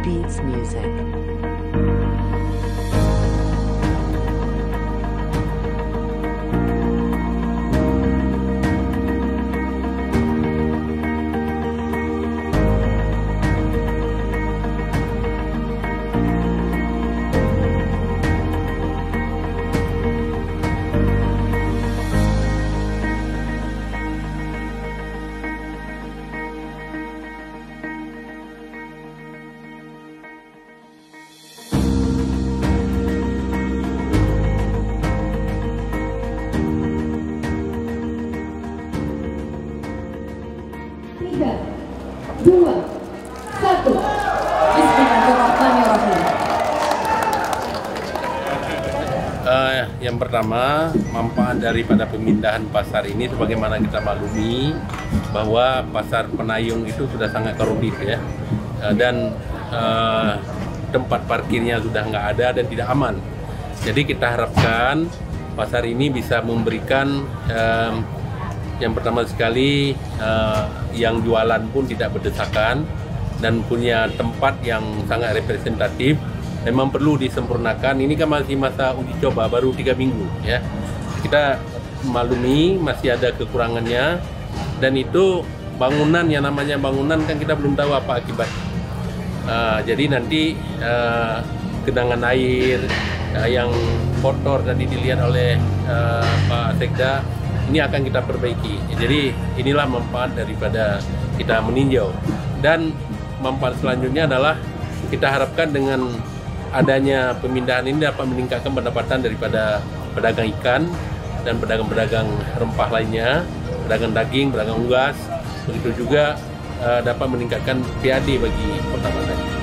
Beats Music. Tiga, dua, satu. Bismillahirrahmanirrahim. Yang pertama, manfaat daripada pemindahan pasar ini sebagaimana kita maklumi bahwa pasar Penayung itu sudah sangat koruptif ya, dan tempat parkirnya sudah nggak ada dan tidak aman. Jadi kita harapkan pasar ini bisa memberikan yang pertama sekali yang jualan pun tidak berdesakan dan punya tempat yang sangat representatif. Memang perlu disempurnakan. Ini kan masih masa uji coba, baru 3 minggu ya. Kita maklumi masih ada kekurangannya, dan itu bangunan, yang namanya bangunan kan kita belum tahu apa akibatnya. Jadi nanti genangan air yang kotor tadi dilihat oleh Pak Sekda, ini akan kita perbaiki. Jadi inilah manfaat daripada kita meninjau. Dan manfaat selanjutnya adalah kita harapkan dengan adanya pemindahan ini dapat meningkatkan pendapatan daripada pedagang ikan dan pedagang-pedagang rempah lainnya, pedagang daging, pedagang unggas. Begitu juga dapat meningkatkan PAD bagi Kota Padang.